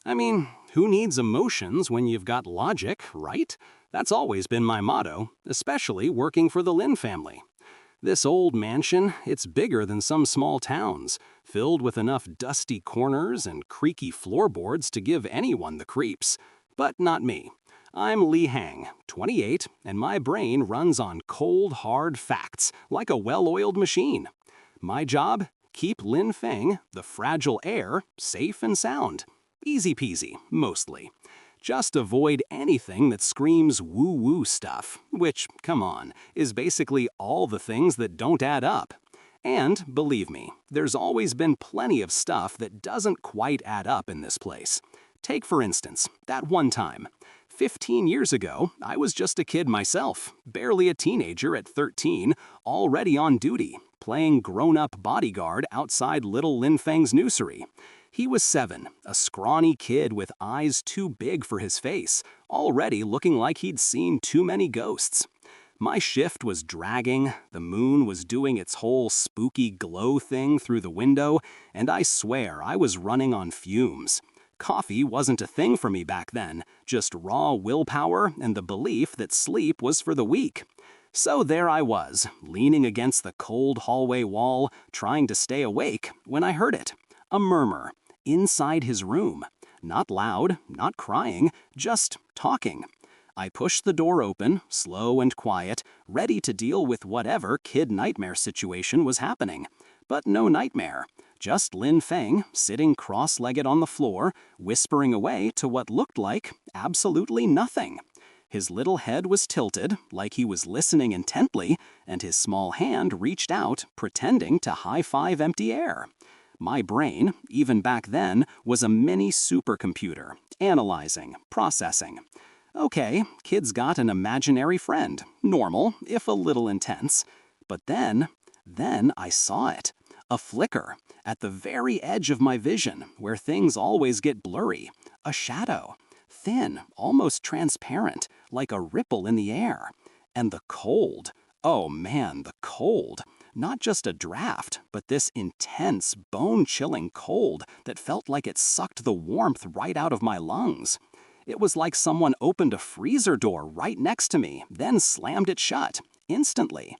I mean, who needs emotions when you've got logic, right? That's always been my motto, especially working for the Lin family. This old mansion, it's bigger than some small towns, filled with enough dusty corners and creaky floorboards to give anyone the creeps. But not me. I'm Li Hang, 28, and my brain runs on cold, hard facts, like a well-oiled machine. My job? Keep Lin Feng, the fragile heir, safe and sound. Easy peasy, mostly. Just avoid anything that screams woo-woo stuff, which, come on, is basically all the things that don't add up. And, believe me, there's always been plenty of stuff that doesn't quite add up in this place. Take, for instance, that one time. 15 years ago, I was just a kid myself, barely a teenager at 13, already on duty, playing grown-up bodyguard outside little Lin Feng's nursery. He was 7, a scrawny kid with eyes too big for his face, already looking like he'd seen too many ghosts. My shift was dragging, the moon was doing its whole spooky glow thing through the window, and I swear I was running on fumes. Coffee wasn't a thing for me back then, just raw willpower and the belief that sleep was for the weak. So there I was, leaning against the cold hallway wall, trying to stay awake, when I heard it. A murmur. Inside his room. Not loud, not crying, just talking. I pushed the door open, slow and quiet, ready to deal with whatever kid nightmare situation was happening. But no nightmare. Just Lin Feng, sitting cross-legged on the floor, whispering away to what looked like absolutely nothing. His little head was tilted, like he was listening intently, and his small hand reached out, pretending to high-five empty air. My brain, even back then, was a mini supercomputer, analyzing, processing. Okay, kid's got an imaginary friend, normal, if a little intense. But then I saw it. A flicker, at the very edge of my vision, where things always get blurry. A shadow, thin, almost transparent, like a ripple in the air. And the cold. Oh man, the cold. Not just a draft, but this intense, bone-chilling cold that felt like it sucked the warmth right out of my lungs. It was like someone opened a freezer door right next to me, then slammed it shut, instantly.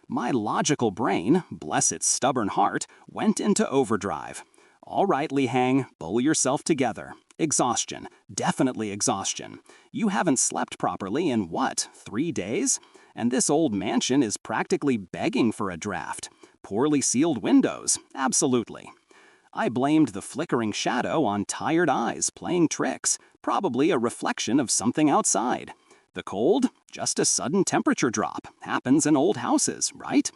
My logical brain, bless its stubborn heart, went into overdrive. All right, Li Hang, pull yourself together. Exhaustion, definitely exhaustion. You haven't slept properly in what, 3 days? And this old mansion is practically begging for a draft. Poorly sealed windows, absolutely. I blamed the flickering shadow on tired eyes playing tricks, probably a reflection of something outside. The cold? Just a sudden temperature drop. Happens in old houses, right?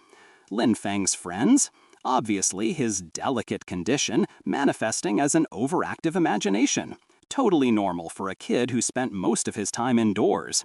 Lin Feng's friends? Obviously his delicate condition manifesting as an overactive imagination. Totally normal for a kid who spent most of his time indoors.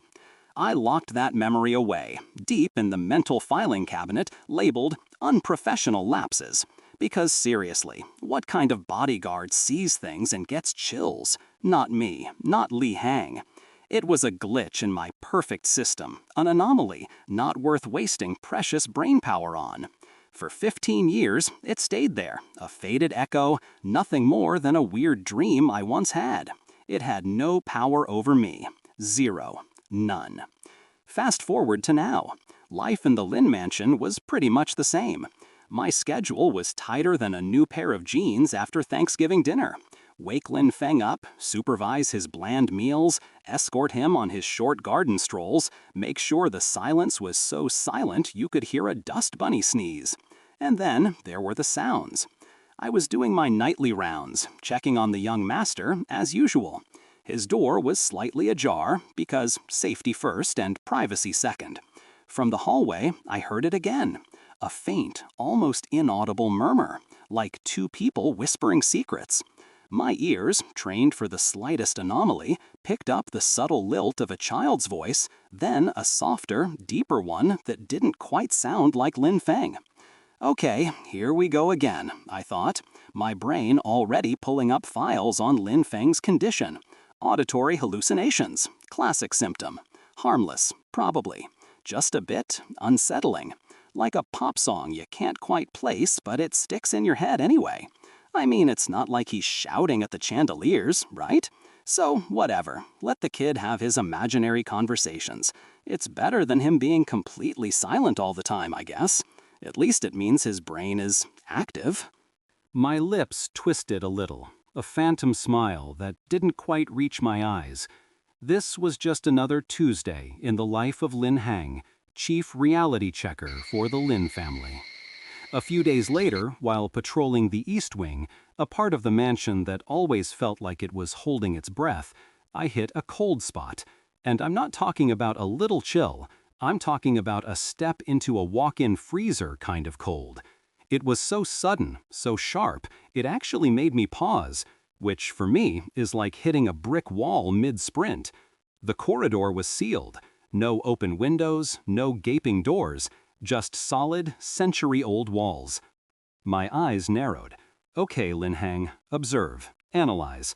I locked that memory away, deep in the mental filing cabinet labeled unprofessional lapses. Because seriously, what kind of bodyguard sees things and gets chills? Not me, not Li Hang. It was a glitch in my perfect system, an anomaly not worth wasting precious brainpower on. For 15 years, it stayed there, a faded echo, nothing more than a weird dream I once had. It had no power over me. Zero. None. Fast forward to now. Life in the Lin Mansion was pretty much the same. My schedule was tighter than a new pair of jeans after Thanksgiving dinner. Wake Lin Feng up, supervise his bland meals, escort him on his short garden strolls, make sure the silence was so silent you could hear a dust bunny sneeze. And then there were the sounds. I was doing my nightly rounds, checking on the young master as usual. His door was slightly ajar, because safety first and privacy second. From the hallway, I heard it again. A faint, almost inaudible murmur, like two people whispering secrets. My ears, trained for the slightest anomaly, picked up the subtle lilt of a child's voice, then a softer, deeper one that didn't quite sound like Lin Feng. Okay, here we go again, I thought, my brain already pulling up files on Lin Feng's condition. Auditory hallucinations, classic symptom. Harmless, probably. Just a bit unsettling. Like a pop song you can't quite place, but it sticks in your head anyway. I mean, it's not like he's shouting at the chandeliers, right? So, whatever. Let the kid have his imaginary conversations. It's better than him being completely silent all the time, I guess. At least it means his brain is active. My lips twisted a little, a phantom smile that didn't quite reach my eyes. This was just another Tuesday in the life of Lin Hang, chief reality checker for the Lin family. A few days later, while patrolling the East Wing, a part of the mansion that always felt like it was holding its breath, I hit a cold spot. And I'm not talking about a little chill, I'm talking about a step into a walk-in freezer kind of cold. It was so sudden, so sharp, it actually made me pause, which for me is like hitting a brick wall mid-sprint. The corridor was sealed. No open windows, no gaping doors, just solid, century-old walls. My eyes narrowed. Okay, Lin Hang, observe, analyze.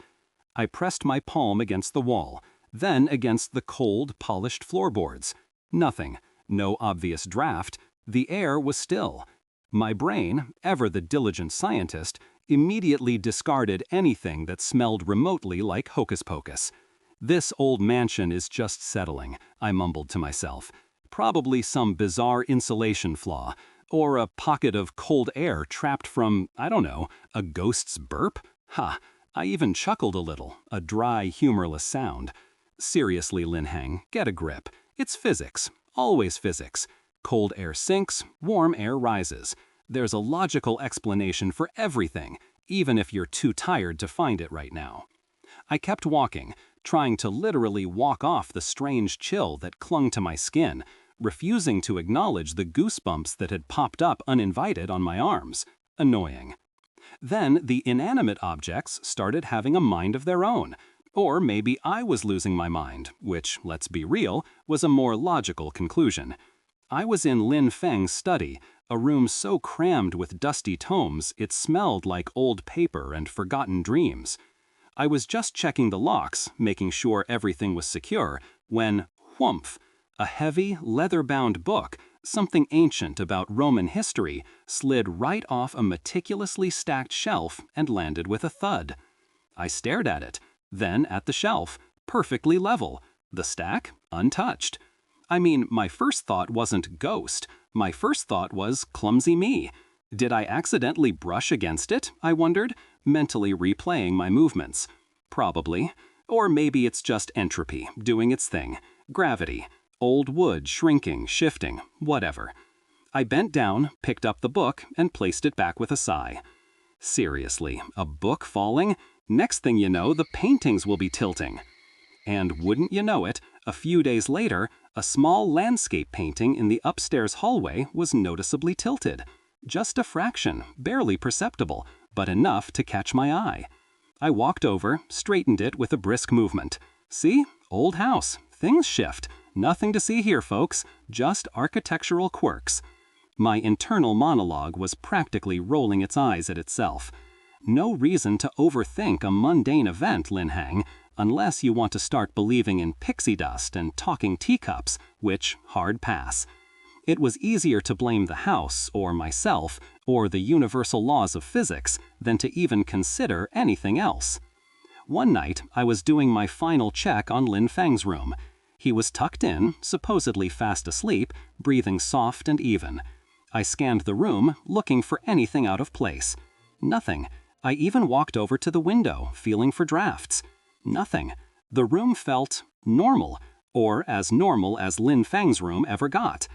I pressed my palm against the wall, then against the cold, polished floorboards. Nothing, no obvious draft. The air was still. My brain, ever the diligent scientist, immediately discarded anything that smelled remotely like hocus pocus. This old mansion is just settling, I mumbled to myself. Probably some bizarre insulation flaw, or a pocket of cold air trapped from, I don't know, a ghost's burp? Ha! I even chuckled a little, a dry, humorless sound. Seriously, Lin Hang, get a grip. It's physics, always physics. Cold air sinks, warm air rises. There's a logical explanation for everything, even if you're too tired to find it right now. I kept walking, trying to literally walk off the strange chill that clung to my skin, refusing to acknowledge the goosebumps that had popped up uninvited on my arms. Annoying. Then the inanimate objects started having a mind of their own. Or maybe I was losing my mind, which, let's be real, was a more logical conclusion. I was in Lin Feng's study, a room so crammed with dusty tomes it smelled like old paper and forgotten dreams. I was just checking the locks, making sure everything was secure, when, whumph, a heavy, leather-bound book, something ancient about Roman history, slid right off a meticulously stacked shelf and landed with a thud. I stared at it, then at the shelf, perfectly level, the stack untouched. I mean, my first thought wasn't ghost, my first thought was clumsy me. Did I accidentally brush against it, I wondered, mentally replaying my movements. Probably. Or maybe it's just entropy, doing its thing. Gravity. Old wood shrinking, shifting, whatever. I bent down, picked up the book, and placed it back with a sigh. Seriously, a book falling? Next thing you know, the paintings will be tilting. And wouldn't you know it, a few days later, a small landscape painting in the upstairs hallway was noticeably tilted. Just a fraction, barely perceptible, but enough to catch my eye. I walked over, straightened it with a brisk movement. See? Old house. Things shift. Nothing to see here, folks. Just architectural quirks. My internal monologue was practically rolling its eyes at itself. No reason to overthink a mundane event, Lin Hang, unless you want to start believing in pixie dust and talking teacups, which, hard pass. It was easier to blame the house, or myself, or the universal laws of physics, than to even consider anything else. One night, I was doing my final check on Lin Feng's room. He was tucked in, supposedly fast asleep, breathing soft and even. I scanned the room, looking for anything out of place. Nothing. I even walked over to the window, feeling for drafts. Nothing. The room felt normal, or as normal as Lin Feng's room ever got.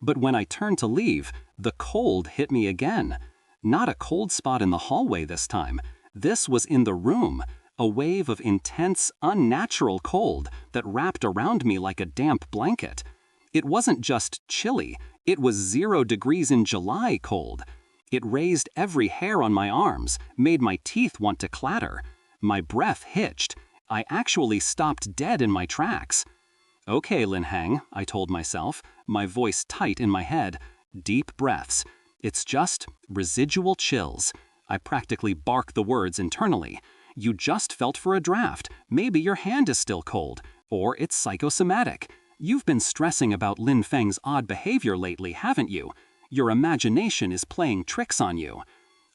But when I turned to leave, the cold hit me again. Not a cold spot in the hallway this time. This was in the room, a wave of intense, unnatural cold that wrapped around me like a damp blanket. It wasn't just chilly, it was 0 degrees in July cold. It raised every hair on my arms, made my teeth want to clatter. My breath hitched. I actually stopped dead in my tracks. Okay, Lin Hang, I told myself, my voice tight in my head. Deep breaths. It's just residual chills. I practically bark the words internally. You just felt for a draft. Maybe your hand is still cold. Or it's psychosomatic. You've been stressing about Lin Feng's odd behavior lately, haven't you? Your imagination is playing tricks on you.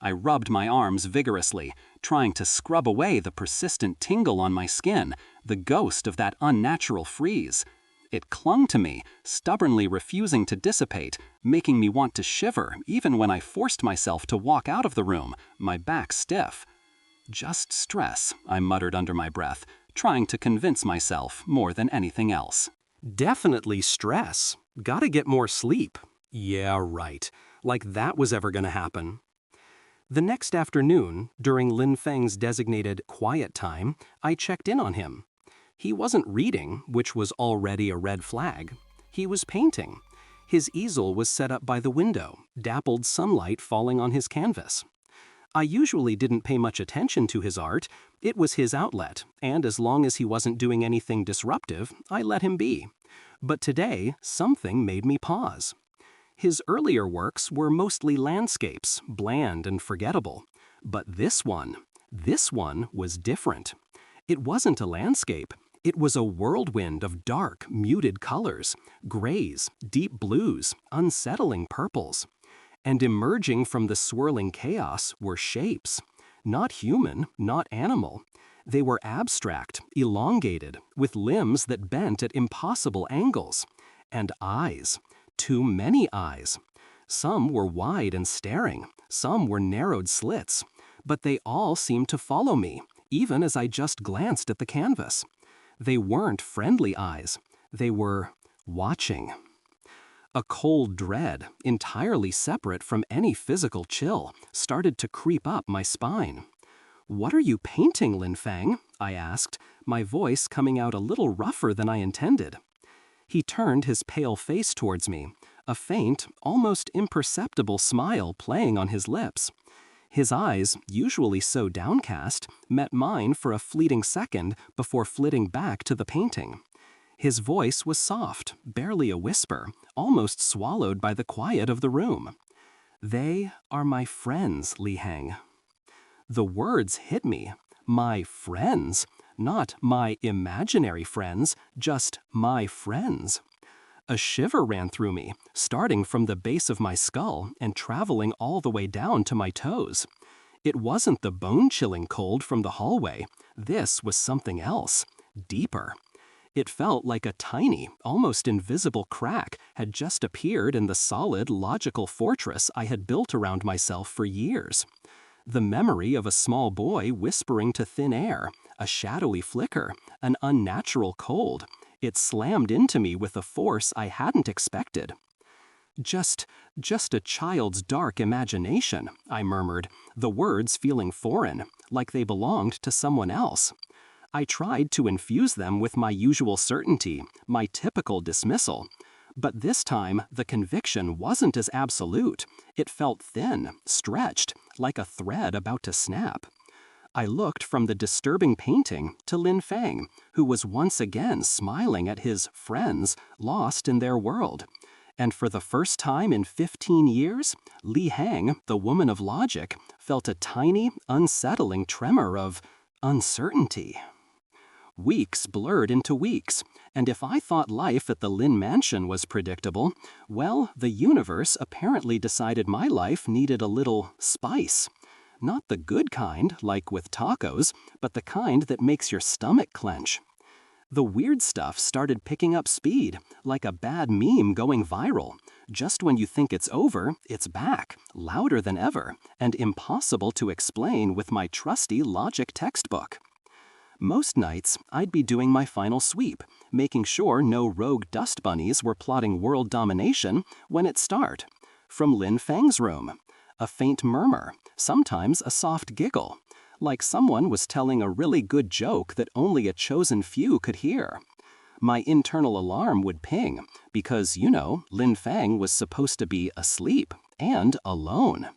I rubbed my arms vigorously, trying to scrub away the persistent tingle on my skin, the ghost of that unnatural freeze. It clung to me, stubbornly refusing to dissipate, making me want to shiver even when I forced myself to walk out of the room, my back stiff. "Just stress," I muttered under my breath, trying to convince myself more than anything else. Definitely stress. Gotta get more sleep. Yeah, right. Like that was ever gonna happen. The next afternoon, during Lin Feng's designated quiet time, I checked in on him. He wasn't reading, which was already a red flag. He was painting. His easel was set up by the window, dappled sunlight falling on his canvas. I usually didn't pay much attention to his art. It was his outlet, and as long as he wasn't doing anything disruptive, I let him be. But today, something made me pause. His earlier works were mostly landscapes, bland and forgettable. But this one was different. It wasn't a landscape. It was a whirlwind of dark, muted colors, grays, deep blues, unsettling purples. And emerging from the swirling chaos were shapes. Not human, not animal. They were abstract, elongated, with limbs that bent at impossible angles. And eyes. Too many eyes. Some were wide and staring, some were narrowed slits, but they all seemed to follow me, even as I just glanced at the canvas. They weren't friendly eyes, they were watching. A cold dread, entirely separate from any physical chill, started to creep up my spine. "What are you painting, Lin Feng?" I asked, my voice coming out a little rougher than I intended. He turned his pale face towards me, a faint, almost imperceptible smile playing on his lips. His eyes, usually so downcast, met mine for a fleeting second before flitting back to the painting. His voice was soft, barely a whisper, almost swallowed by the quiet of the room. "They are my friends, Li Heng." The words hit me. My friends. Not my imaginary friends, just my friends. A shiver ran through me, starting from the base of my skull and traveling all the way down to my toes. It wasn't the bone-chilling cold from the hallway. This was something else, deeper. It felt like a tiny, almost invisible crack had just appeared in the solid, logical fortress I had built around myself for years. The memory of a small boy whispering to thin air, a shadowy flicker, an unnatural cold. It slammed into me with a force I hadn't expected. Just a child's dark imagination," I murmured, the words feeling foreign, like they belonged to someone else. I tried to infuse them with my usual certainty, my typical dismissal. But this time, the conviction wasn't as absolute. It felt thin, stretched, like a thread about to snap. I looked from the disturbing painting to Lin Feng, who was once again smiling at his friends, lost in their world. And for the first time in 15 years, Li Heng, the woman of logic, felt a tiny, unsettling tremor of uncertainty. Weeks blurred into weeks, and if I thought life at the Lin Mansion was predictable, well, the universe apparently decided my life needed a little spice. Not the good kind, like with tacos, but the kind that makes your stomach clench. The weird stuff started picking up speed, like a bad meme going viral. Just when you think it's over, it's back, louder than ever, and impossible to explain with my trusty logic textbook. Most nights, I'd be doing my final sweep, making sure no rogue dust bunnies were plotting world domination when it start. From Lin Feng's room. A faint murmur, sometimes a soft giggle, like someone was telling a really good joke that only a chosen few could hear. My internal alarm would ping, because, Lin Feng was supposed to be asleep and alone.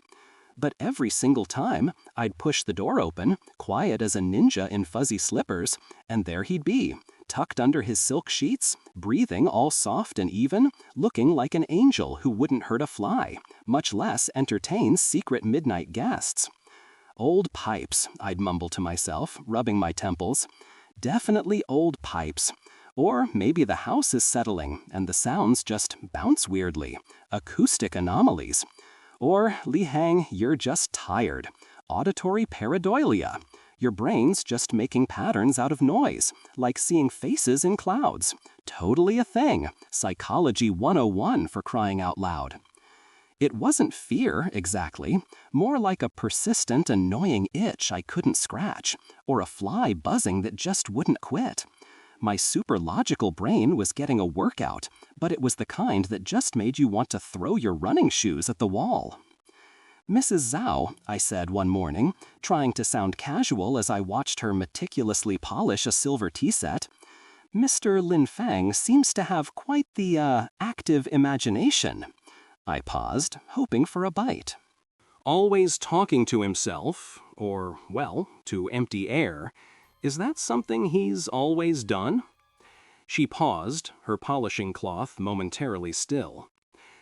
But every single time, I'd push the door open, quiet as a ninja in fuzzy slippers, and there he'd be, tucked under his silk sheets, breathing all soft and even, looking like an angel who wouldn't hurt a fly, much less entertain secret midnight guests. "Old pipes," I'd mumble to myself, rubbing my temples. "Definitely old pipes. Or maybe the house is settling, and the sounds just bounce weirdly. Acoustic anomalies. Or, Li Hang, you're just tired. Auditory pareidolia. Your brain's just making patterns out of noise, like seeing faces in clouds. Totally a thing. Psychology 101 for crying out loud. It wasn't fear, exactly. More like a persistent, annoying itch I couldn't scratch, or a fly buzzing that just wouldn't quit. My super logical brain was getting a workout, but it was the kind that just made you want to throw your running shoes at the wall. Mrs. Zhao, I said one morning, trying to sound casual as I watched her meticulously polish a silver tea set, Mr. Lin Feng seems to have quite the, active imagination. I paused, hoping for a bite. Always talking to himself, or, well, to empty air, is that something he's always done? She paused, her polishing cloth momentarily still.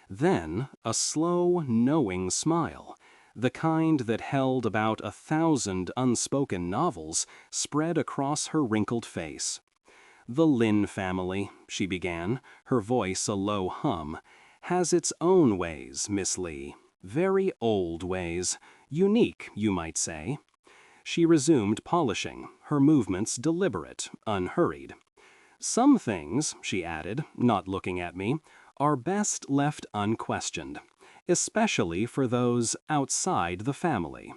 Then, a slow, knowing smile, the kind that held about 1,000 unspoken novels, spread across her wrinkled face. The Lin family, she began, her voice a low hum, has its own ways, Miss Li. Very old ways. Unique, you might say. She resumed polishing, her movements deliberate, unhurried. Some things, she added, not looking at me, are best left unquestioned, especially for those outside the family.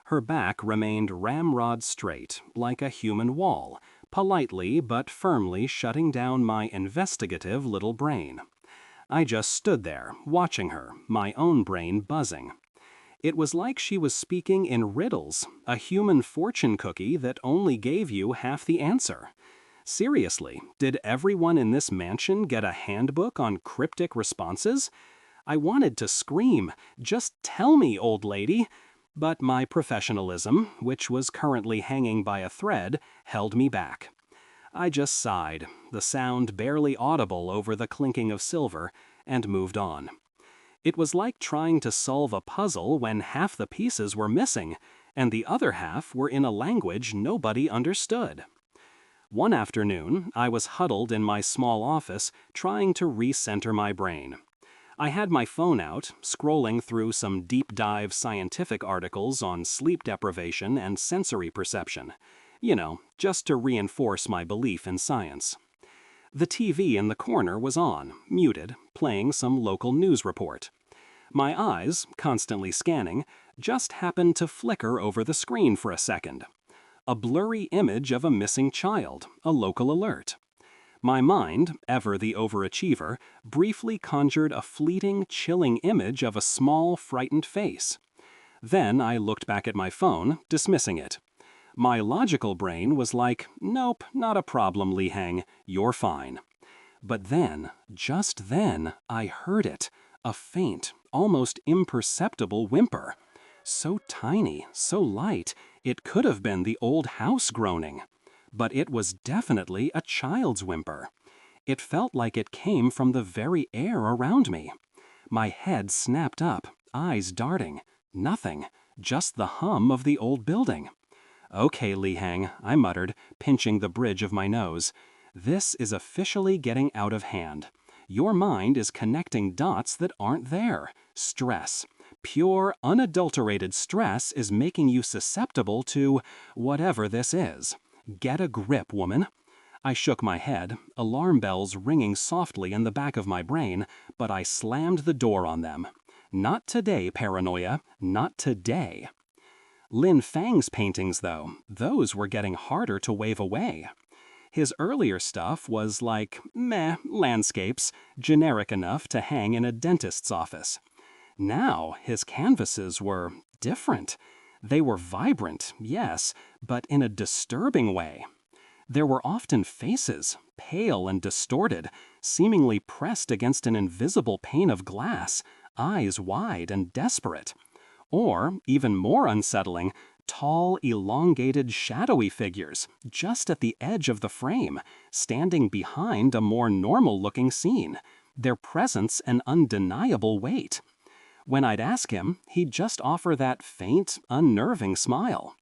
Her back remained ramrod straight, like a human wall, politely but firmly shutting down my investigative little brain. I just stood there, watching her, my own brain buzzing. It was like she was speaking in riddles, a human fortune cookie that only gave you half the answer. Seriously, did everyone in this mansion get a handbook on cryptic responses? I wanted to scream, "Just tell me, old lady!" But my professionalism, which was currently hanging by a thread, held me back. I just sighed, the sound barely audible over the clinking of silver, and moved on. It was like trying to solve a puzzle when half the pieces were missing, and the other half were in a language nobody understood. One afternoon, I was huddled in my small office, trying to recenter my brain. I had my phone out, scrolling through some deep-dive scientific articles on sleep deprivation and sensory perception. You know, just to reinforce my belief in science. The TV in the corner was on, muted, playing some local news report. My eyes, constantly scanning, just happened to flicker over the screen for a second. A blurry image of a missing child, a local alert. My mind, ever the overachiever, briefly conjured a fleeting, chilling image of a small, frightened face. Then I looked back at my phone, dismissing it. My logical brain was like, "Nope, not a problem, Li Hang, you're fine." But then, just then, I heard it, a faint, almost imperceptible whimper. So tiny, so light, it could have been the old house groaning. But it was definitely a child's whimper. It felt like it came from the very air around me. My head snapped up, eyes darting. Nothing, just the hum of the old building. "Okay, Li Hang," I muttered, pinching the bridge of my nose. "This is officially getting out of hand. Your mind is connecting dots that aren't there. Stress. Pure, unadulterated stress is making you susceptible to whatever this is. Get a grip, woman." I shook my head, alarm bells ringing softly in the back of my brain, but I slammed the door on them. Not today, paranoia. Not today. Lin Fang's paintings, though, those were getting harder to wave away. His earlier stuff was like, meh, landscapes, generic enough to hang in a dentist's office. Now his canvases were different. They were vibrant, yes, but in a disturbing way. There were often faces, pale and distorted, seemingly pressed against an invisible pane of glass, eyes wide and desperate. Or, even more unsettling, tall, elongated, shadowy figures, just at the edge of the frame, standing behind a more normal-looking scene, their presence an undeniable weight. When I'd ask him, he'd just offer that faint, unnerving smile.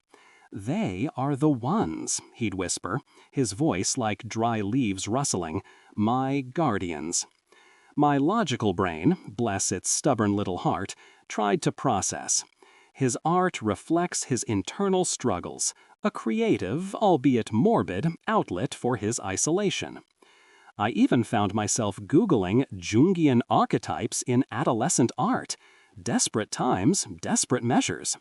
"They are the ones," he'd whisper, his voice like dry leaves rustling, "my guardians." My logical brain, bless its stubborn little heart, tried to process. His art reflects his internal struggles, a creative, albeit morbid, outlet for his isolation. I even found myself Googling Jungian archetypes in adolescent art. Desperate times, desperate measures.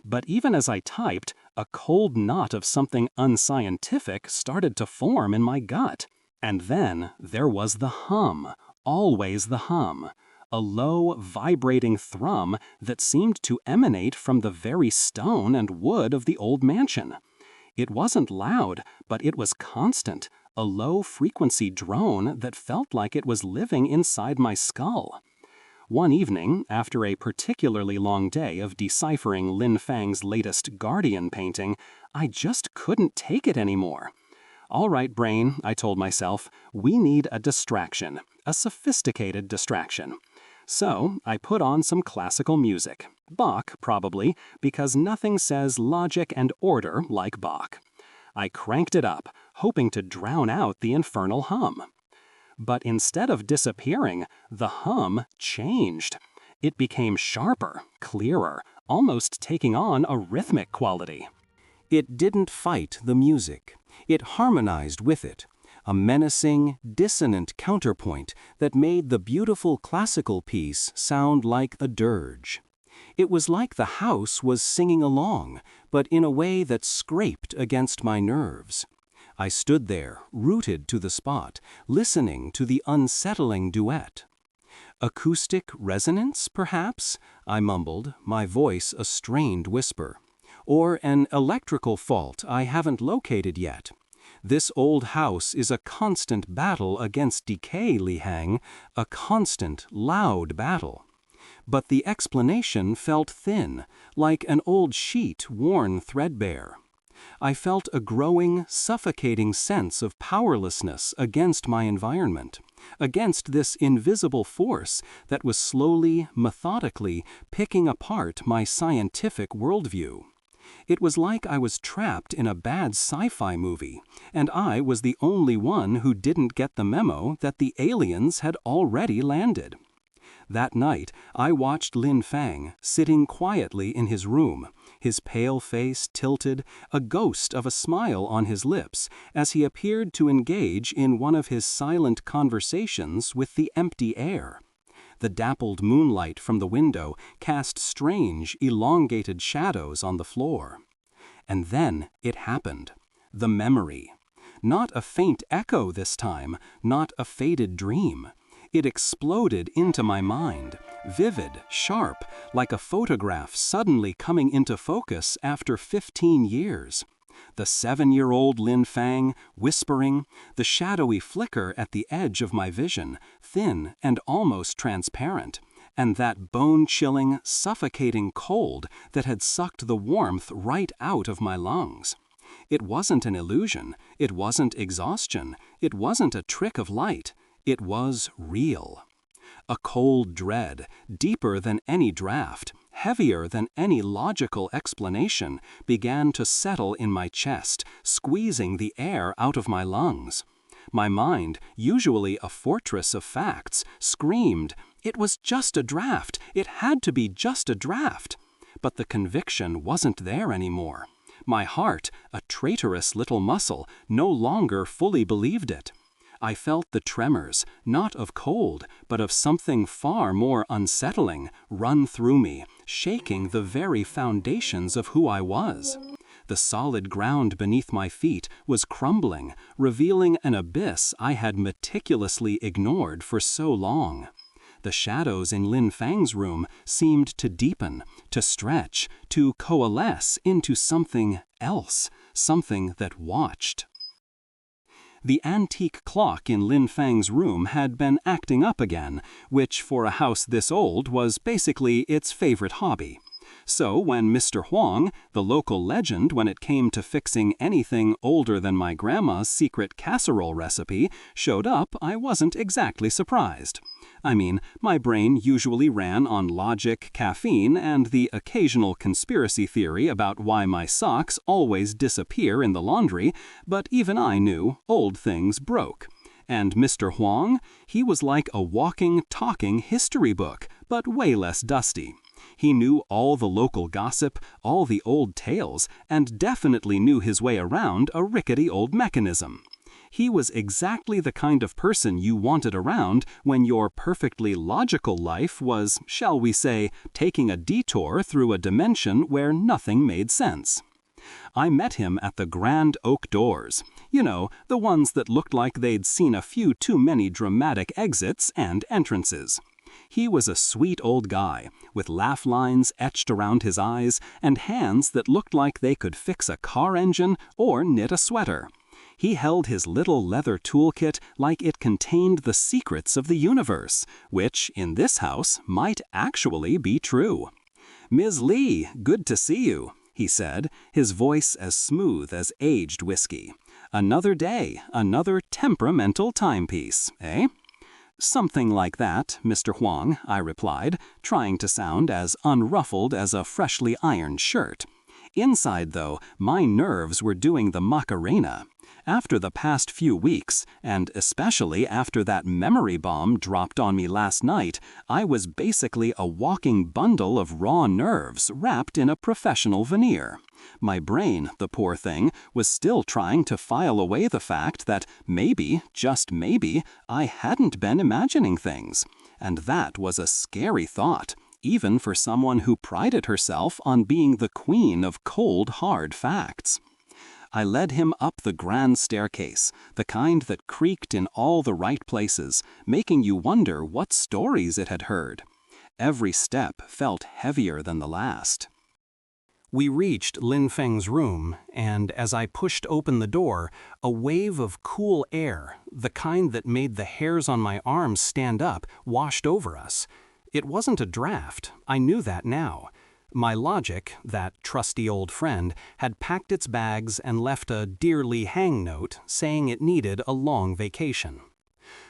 But even as I typed, a cold knot of something unscientific started to form in my gut. And then there was the hum, always the hum, a low, vibrating thrum that seemed to emanate from the very stone and wood of the old mansion. It wasn't loud, but it was constant, a low-frequency drone that felt like it was living inside my skull. One evening, after a particularly long day of deciphering Lin Fang's latest Guardian painting, I just couldn't take it anymore. All right, brain, I told myself, we need a distraction, a sophisticated distraction. So I put on some classical music. Bach, probably, because nothing says logic and order like Bach. I cranked it up, hoping to drown out the infernal hum. But instead of disappearing, the hum changed. It became sharper, clearer, almost taking on a rhythmic quality. It didn't fight the music. It harmonized with it, a menacing, dissonant counterpoint that made the beautiful classical piece sound like a dirge. It was like the house was singing along, but in a way that scraped against my nerves. I stood there, rooted to the spot, listening to the unsettling duet. Acoustic resonance, perhaps? I mumbled, my voice a strained whisper. Or an electrical fault I haven't located yet. This old house is a constant battle against decay, Li Hang, a constant, loud battle. But the explanation felt thin, like an old sheet worn threadbare. I felt a growing, suffocating sense of powerlessness against my environment, against this invisible force that was slowly, methodically picking apart my scientific worldview. It was like I was trapped in a bad sci-fi movie, and I was the only one who didn't get the memo that the aliens had already landed. That night, I watched Lin Fang, sitting quietly in his room, his pale face tilted, a ghost of a smile on his lips, as he appeared to engage in one of his silent conversations with the empty air. The dappled moonlight from the window cast strange, elongated shadows on the floor. And then it happened. The memory. Not a faint echo this time, not a faded dream. It exploded into my mind, vivid, sharp, like a photograph suddenly coming into focus after 15 years. The 7-year-old Lin Fang, whispering, the shadowy flicker at the edge of my vision, thin and almost transparent, and that bone-chilling, suffocating cold that had sucked the warmth right out of my lungs. It wasn't an illusion, it wasn't exhaustion, it wasn't a trick of light. It was real. A cold dread, deeper than any draft, heavier than any logical explanation, began to settle in my chest, squeezing the air out of my lungs. My mind, usually a fortress of facts, screamed, it was just a draft, it had to be just a draft. But the conviction wasn't there anymore. My heart, a traitorous little muscle, no longer fully believed it. I felt the tremors, not of cold, but of something far more unsettling, run through me, shaking the very foundations of who I was. The solid ground beneath my feet was crumbling, revealing an abyss I had meticulously ignored for so long. The shadows in Lin Fang's room seemed to deepen, to stretch, to coalesce into something else, something that watched. The antique clock in Lin Fang's room had been acting up again, which for a house this old was basically its favorite hobby. So when Mr. Huang, the local legend when it came to fixing anything older than my grandma's secret casserole recipe, showed up, I wasn't exactly surprised. I mean, my brain usually ran on logic, caffeine, and the occasional conspiracy theory about why my socks always disappear in the laundry, but even I knew old things broke. And Mr. Huang, he was like a walking, talking history book, but way less dusty. He knew all the local gossip, all the old tales, and definitely knew his way around a rickety old mechanism. He was exactly the kind of person you wanted around when your perfectly logical life was, shall we say, taking a detour through a dimension where nothing made sense. I met him at the grand oak doors. You know, the ones that looked like they'd seen a few too many dramatic exits and entrances. He was a sweet old guy, with laugh lines etched around his eyes and hands that looked like they could fix a car engine or knit a sweater. He held his little leather toolkit like it contained the secrets of the universe, which, in this house, might actually be true. "Ms. Lee, good to see you," he said, his voice as smooth as aged whiskey. "Another day, another temperamental timepiece, eh?" "Something like that, Mr. Huang," I replied, trying to sound as unruffled as a freshly ironed shirt. Inside, though, my nerves were doing the Macarena. After the past few weeks, and especially after that memory bomb dropped on me last night, I was basically a walking bundle of raw nerves wrapped in a professional veneer. My brain, the poor thing, was still trying to file away the fact that maybe, just maybe, I hadn't been imagining things. And that was a scary thought, even for someone who prided herself on being the queen of cold, hard facts. I led him up the grand staircase, the kind that creaked in all the right places, making you wonder what stories it had heard. Every step felt heavier than the last. We reached Lin Feng's room, and as I pushed open the door, a wave of cool air, the kind that made the hairs on my arms stand up, washed over us. It wasn't a draft, I knew that now. My logic, that trusty old friend, had packed its bags and left a dearly hang note saying it needed a long vacation.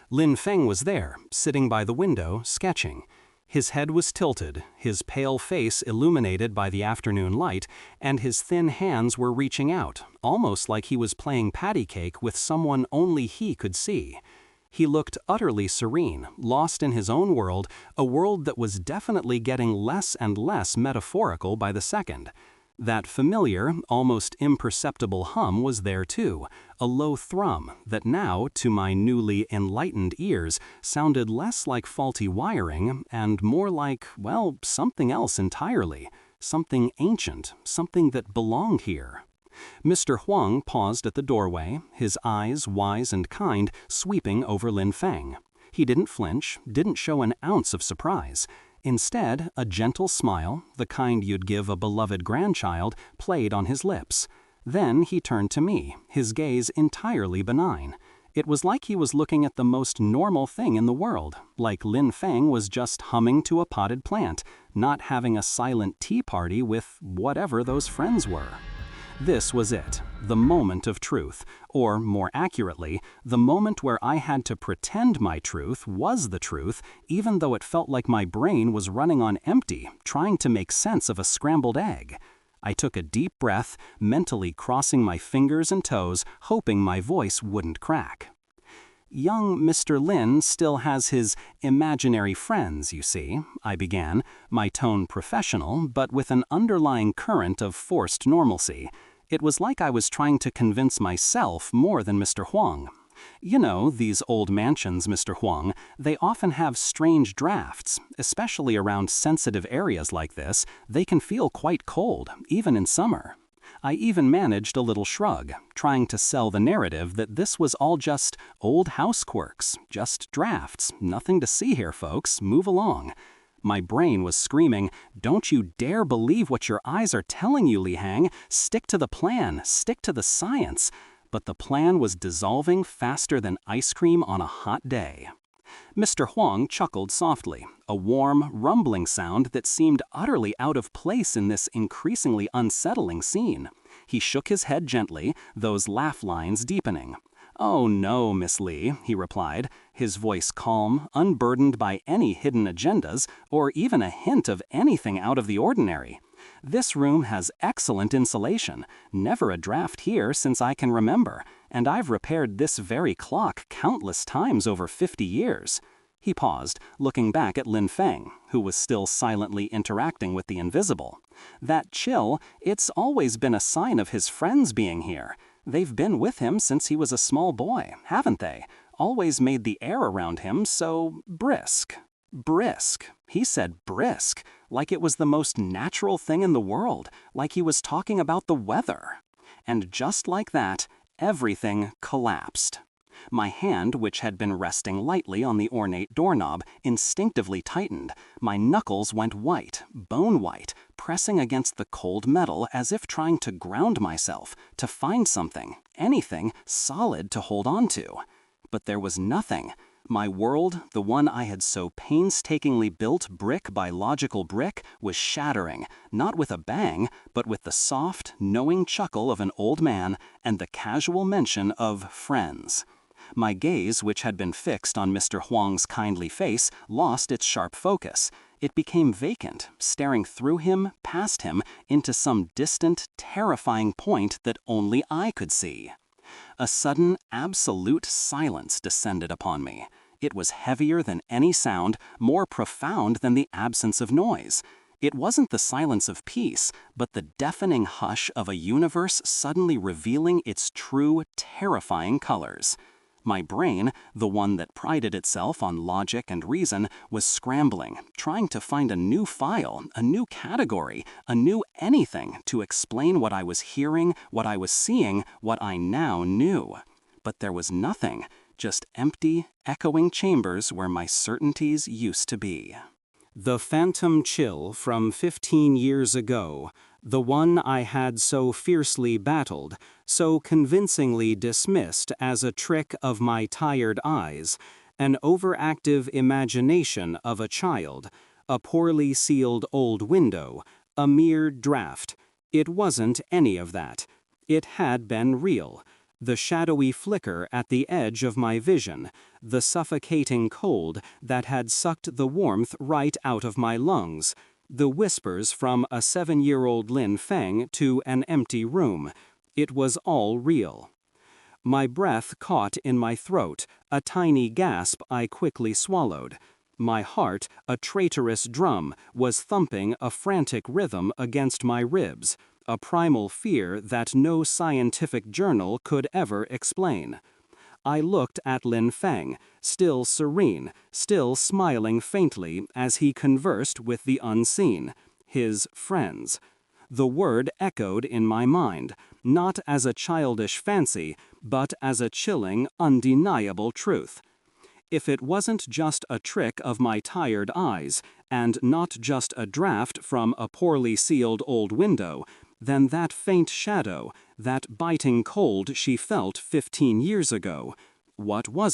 Lin Feng was there, sitting by the window, sketching. His head was tilted, his pale face illuminated by the afternoon light, and his thin hands were reaching out, almost like he was playing patty cake with someone only he could see. He looked utterly serene, lost in his own world, a world that was definitely getting less and less metaphorical by the second. That familiar, almost imperceptible hum was there too, a low thrum that now, to my newly enlightened ears, sounded less like faulty wiring and more like, well, something else entirely, something ancient, something that belonged here. Mr. Huang paused at the doorway, his eyes, wise and kind, sweeping over Lin Feng. He didn't flinch, didn't show an ounce of surprise. Instead, a gentle smile, the kind you'd give a beloved grandchild, played on his lips. Then he turned to me, his gaze entirely benign. It was like he was looking at the most normal thing in the world, like Lin Feng was just humming to a potted plant, not having a silent tea party with whatever those friends were. This was it, the moment of truth, or more accurately, the moment where I had to pretend my truth was the truth, even though it felt like my brain was running on empty, trying to make sense of a scrambled egg. I took a deep breath, mentally crossing my fingers and toes, hoping my voice wouldn't crack. "Young Mr. Lin still has his imaginary friends, you see," I began, my tone professional, but with an underlying current of forced normalcy. It was like I was trying to convince myself more than Mr. Huang. "You know, these old mansions, Mr. Huang, they often have strange drafts, especially around sensitive areas like this. They can feel quite cold, even in summer." I even managed a little shrug, trying to sell the narrative that this was all just old house quirks, just drafts, nothing to see here, folks, move along. My brain was screaming, "Don't you dare believe what your eyes are telling you, Li Hang. Stick to the plan, stick to the science." But the plan was dissolving faster than ice cream on a hot day. Mr. Huang chuckled softly, a warm, rumbling sound that seemed utterly out of place in this increasingly unsettling scene. He shook his head gently, those laugh lines deepening. "Oh no, Miss Lee," he replied, his voice calm, unburdened by any hidden agendas or even a hint of anything out of the ordinary. "This room has excellent insulation, never a draft here since I can remember, and I've repaired this very clock countless times over 50 years. He paused, looking back at Lin Feng, who was still silently interacting with the invisible. That chill, it's always been a sign of his friends being here. They've been with him since he was a small boy, haven't they? Always made the air around him so brisk. Brisk. He said brisk, like it was the most natural thing in the world, like he was talking about the weather. And just like that, everything collapsed. My hand, which had been resting lightly on the ornate doorknob, instinctively tightened. My knuckles went white, bone white, pressing against the cold metal as if trying to ground myself, to find something, anything, solid to hold on to. But there was nothing. My world, the one I had so painstakingly built brick by logical brick, was shattering, not with a bang, but with the soft, knowing chuckle of an old man and the casual mention of friends. My gaze, which had been fixed on Mr. Huang's kindly face, lost its sharp focus. It became vacant, staring through him, past him, into some distant, terrifying point that only I could see. A sudden, absolute silence descended upon me. It was heavier than any sound, more profound than the absence of noise. It wasn't the silence of peace, but the deafening hush of a universe suddenly revealing its true, terrifying colors. My brain, the one that prided itself on logic and reason, was scrambling, trying to find a new file, a new category, a new anything to explain what I was hearing, what I was seeing, what I now knew. But there was nothing, just empty, echoing chambers where my certainties used to be. The phantom chill from 15 years ago, the one I had so fiercely battled, so convincingly dismissed as a trick of my tired eyes, an overactive imagination of a child, a poorly sealed old window, a mere draft. It wasn't any of that. It had been real. The shadowy flicker at the edge of my vision, the suffocating cold that had sucked the warmth right out of my lungs, the whispers from a 7-year-old Lin Feng to an empty room. It was all real. My breath caught in my throat, a tiny gasp I quickly swallowed. My heart, a traitorous drum, was thumping a frantic rhythm against my ribs, a primal fear that no scientific journal could ever explain. I looked at Lin Feng, still serene, still smiling faintly as he conversed with the unseen, his friends. The word echoed in my mind, not as a childish fancy, but as a chilling, undeniable truth. If it wasn't just a trick of my tired eyes, and not just a draft from a poorly sealed old window, then that faint shadow, that biting cold she felt 15 years ago, what was